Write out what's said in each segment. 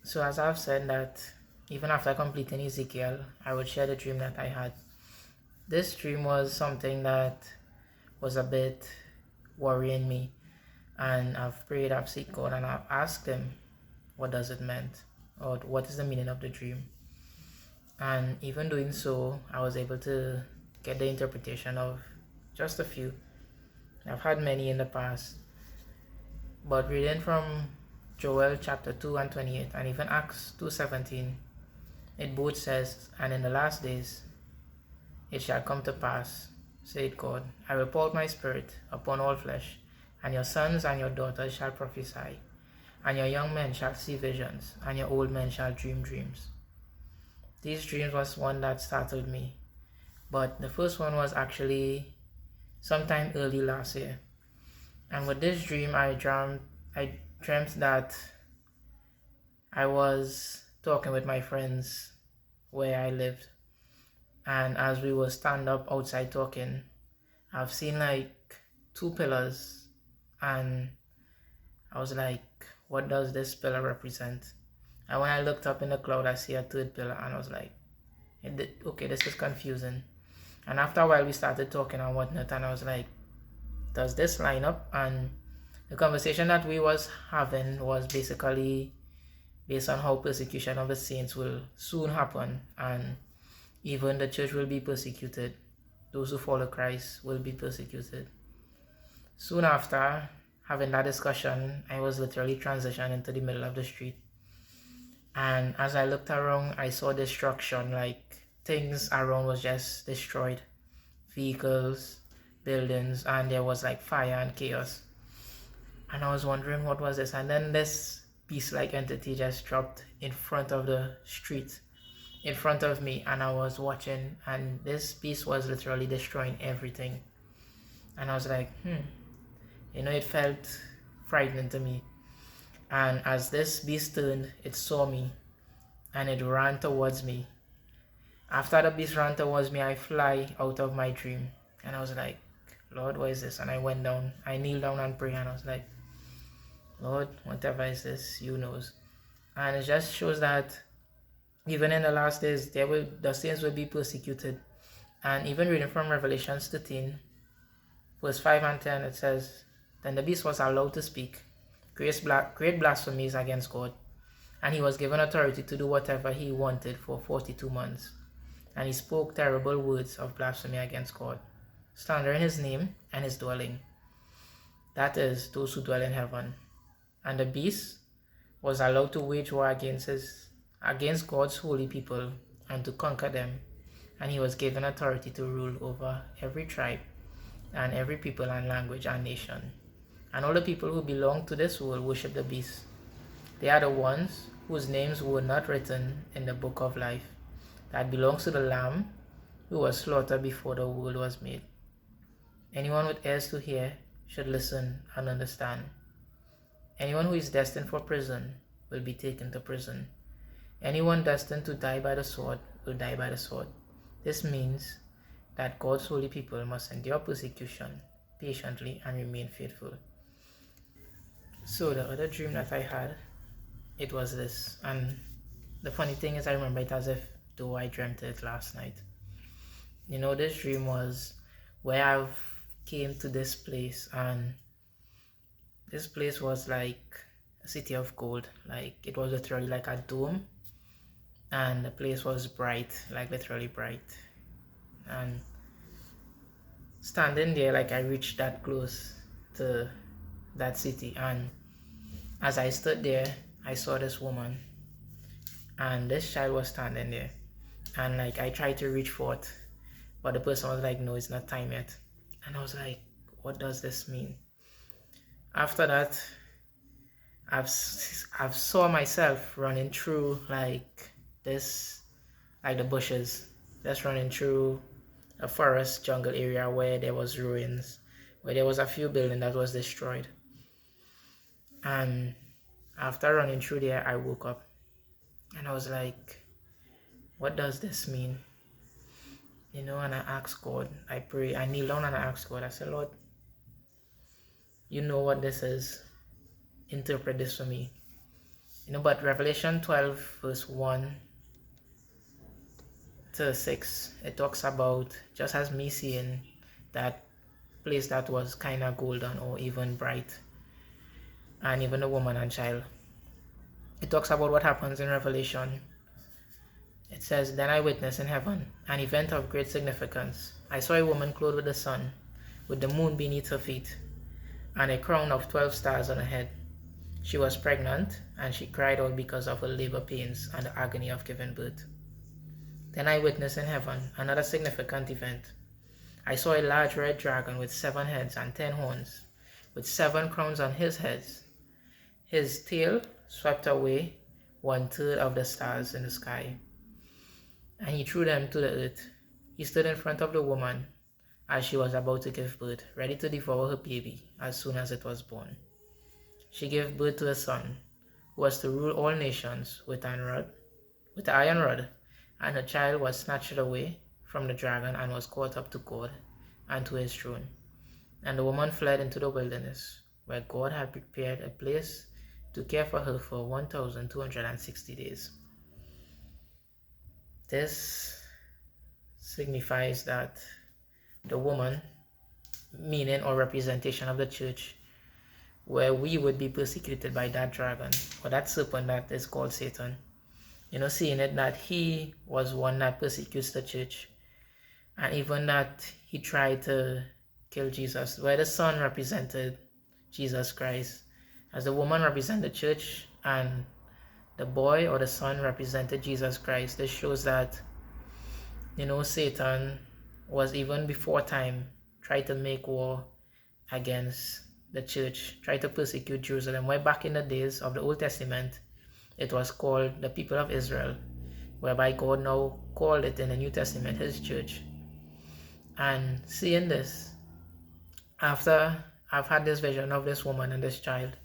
So as I've said that even after completing Ezekiel, I would share the dream that I had. This dream was something that was a bit worrying me, and I've prayed, I've seek God, and I've asked him what does it meant, or what is the meaning of the dream. And even doing so, I was able to get the interpretation of just a few. I've had many in the past, but reading from Joel chapter 2 and 28 and even Acts 2:17, it both says, "And in the last days it shall come to pass, saith God, I will pour out my spirit upon all flesh, and your sons and your daughters shall prophesy, and your young men shall see visions, and your old men shall dream dreams." These dreams was one that startled me, but the first one was actually sometime early last year. And with this dream, I dreamt that I was talking with my friends where I lived, and as we were stand up outside talking, I've seen like two pillars, and I was like, what does this pillar represent? And when I looked up in the cloud, I see a third pillar, and I was like, okay, this is confusing. And after a while, we started talking and whatnot, and I was like, does this line up? And the conversation that we was having was basically based on how persecution of the saints will soon happen, and even the church will be persecuted. Those who follow Christ will be persecuted. Soon after having that discussion, I was literally transitioned into the middle of the street. And as I looked around, I saw destruction, like things around was just destroyed. Vehicles, buildings, and there was like fire and chaos. And I was wondering what was this, and then this beast-like entity just dropped in front of the street, in front of me, and I was watching, and this beast was literally destroying everything. And I was like, it felt frightening to me. And as this beast turned, it saw me, and it ran towards me. After the beast ran towards me, I fly out of my dream, and I was like, Lord, what is this? And I went down, I kneeled down and prayed, and I was like, Lord, whatever is this, you knows. And it just shows that even in the last days, the saints will be persecuted. And even reading from Revelation 13, verse 5 and 10, it says, "Then the beast was allowed to speak great blasphemies against God, and he was given authority to do whatever he wanted for 42 months. And he spoke terrible words of blasphemy against God, slandering his name and his dwelling, that is, those who dwell in heaven. And the beast was allowed to wage war against God's holy people and to conquer them. And he was given authority to rule over every tribe and every people and language and nation. And all the people who belong to this world worship the beast. They are the ones whose names were not written in the book of life that belongs to the Lamb who was slaughtered before the world was made." Anyone with ears to hear should listen and understand. Anyone who is destined for prison will be taken to prison. Anyone destined to die by the sword will die by the sword. This means that God's holy people must endure persecution patiently and remain faithful. So the other dream that I had, it was this. And the funny thing is, I remember it as if though I dreamt it last night. This dream was where I came to this place, and this place was like a city of gold. Like it was literally like a dome, and the place was bright, like literally bright. And standing there, like I reached that close to that city, and as I stood there, I saw this woman, and this child was standing there, and like I tried to reach forth, but the person was like, no, it's not time yet. And I was like, what does this mean? After that, I've saw myself running through like this, like the bushes, just running through a forest jungle area where there was ruins, where there was a few buildings that was destroyed. And after running through there, I woke up, and I was like, what does this mean? And I asked God, I pray, I kneel down and I asked God, I said, Lord, you know what this is, interpret this for me. But Revelation 12 verse 1 to 6, it talks about, just as me seeing that place that was kind of golden or even bright, and even the woman and child. It talks about what happens in Revelation. It says, "Then I witnessed in heaven an event of great significance. I saw a woman clothed with the sun, with the moon beneath her feet, and a crown of 12 stars on her head. She was pregnant, and she cried out because of her labor pains and the agony of giving birth. Then I witnessed in heaven another significant event. I saw a large red dragon with 7 heads and 10 horns, with 7 crowns on his heads. His tail swept away 1/3 of the stars in the sky, and he threw them to the earth. He stood in front of the woman as she was about to give birth, ready to devour her baby as soon as it was born. She gave birth to a son, who was to rule all nations with an iron rod, and her child was snatched away from the dragon and was caught up to God and to his throne. And the woman fled into the wilderness, where God had prepared a place to care for her for 1,260 days. This signifies that the woman, meaning or representation of the church, where we would be persecuted by that dragon or that serpent that is called Satan. Seeing it that he was one that persecutes the church, and even that he tried to kill Jesus, where the son represented Jesus Christ, as the woman represented the church and the boy or the son represented Jesus Christ. This shows that Satan was, even before time, tried to make war against the church, tried to persecute Jerusalem. Way back in the days of the Old Testament, it was called the people of Israel, whereby God now called it in the New Testament his church. And seeing this, after I've had this vision of this woman and this child,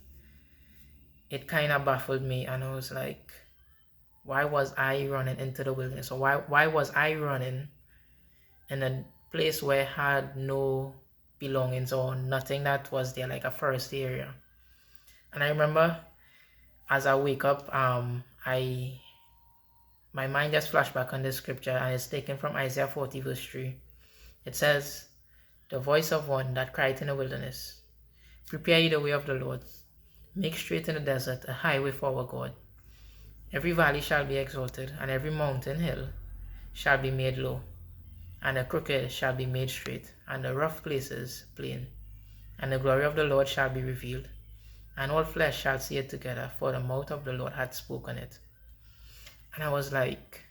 it kind of baffled me, and I was like, why was I running into the wilderness? Or why was I running in a place where I had no belongings or nothing that was there, like a forest area? And I remember as I wake up, my mind just flashed back on this scripture, and it's taken from Isaiah 40 verse 3. It says, "The voice of one that cried in the wilderness, prepare ye the way of the Lord, make straight in the desert a highway for our God. Every valley shall be exalted, and every mountain hill shall be made low, and the crooked shall be made straight, and the rough places plain. And the glory of the Lord shall be revealed, and all flesh shall see it together, for the mouth of the Lord hath spoken it." And I was like,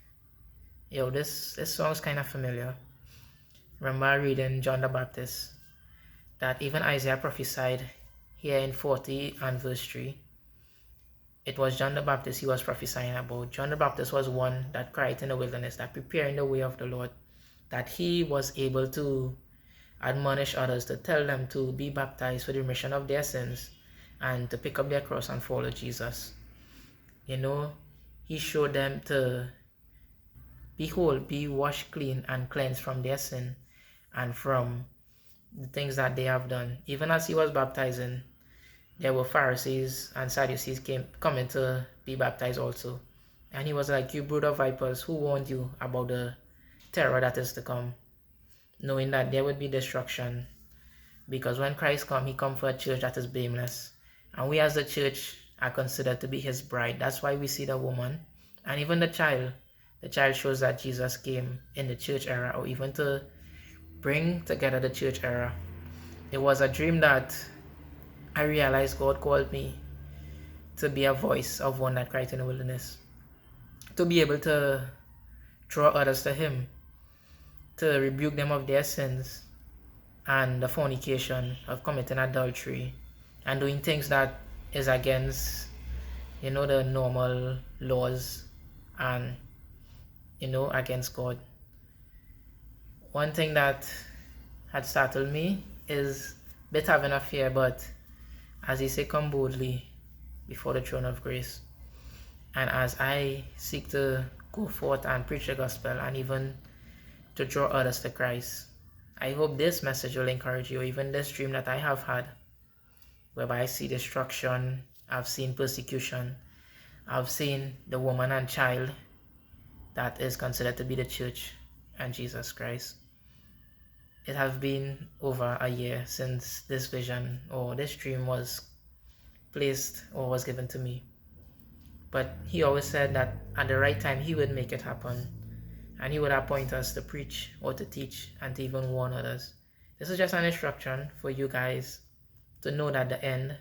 yo, this song's kind of familiar. Remember reading John the Baptist, that even Isaiah prophesied here in 40 and verse 3. It was John the Baptist he was prophesying about. John the Baptist was one that cried in the wilderness, that preparing the way of the Lord, that he was able to admonish others, to tell them to be baptized for the remission of their sins and to pick up their cross and follow Jesus. He showed them to be whole, be washed clean and cleansed from their sin and from the things that they have done. Even as he was baptizing, there were Pharisees and Sadducees coming to be baptized also. And he was like, "You brood of vipers, who warned you about the terror that is to come?" Knowing that there would be destruction. Because when Christ comes, he comes for a church that is blameless. And we as the church are considered to be his bride. That's why we see the woman and even the child. The child shows that Jesus came in the church era, or even to bring together the church era. It was a dream that I realized God called me to be a voice of one that cried in the wilderness, to be able to draw others to him, to rebuke them of their sins and the fornication of committing adultery and doing things that is against the normal laws and against God. One thing that had startled me is a bit having a fear, but as he said, come boldly before the throne of grace. And as I seek to go forth and preach the gospel and even to draw others to Christ, I hope this message will encourage you, even this dream that I have had, whereby I see destruction, I've seen persecution, I've seen the woman and child that is considered to be the church and Jesus Christ. It has been over a year since this vision or this dream was placed or was given to me. But he always said that at the right time he would make it happen, and he would appoint us to preach or to teach and to even warn others. This is just an instruction for you guys to know that the end,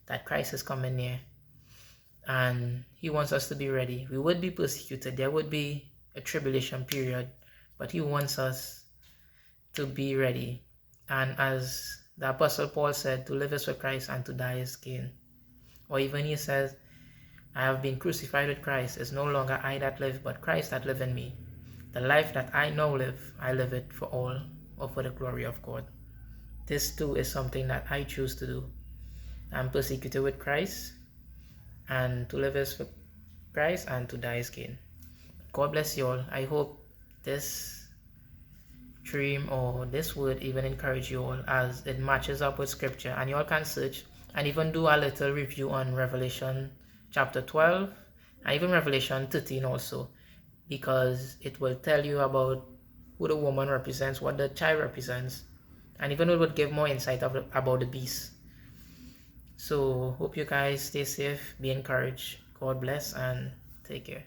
that Christ is coming near, and he wants us to be ready. We would be persecuted. There would be a tribulation period, but he wants us to be ready. And as the Apostle Paul said, to live is for Christ and to die is gain. Or even he says, I have been crucified with Christ. It's no longer I that live, but Christ that live in me. The life that I now live, I live it for all or for the glory of God. This too is something that I choose to do. I'm persecuted with Christ, and to live is for Christ and to die is gain. God bless you all. I hope this dream or this word even encourage you all, as it matches up with scripture, and you all can search and even do a little review on Revelation chapter 12 and even Revelation 13 also, because it will tell you about who the woman represents, what the child represents, and even it would give more insight about the beast. So hope you guys stay safe, be encouraged. God bless and take care.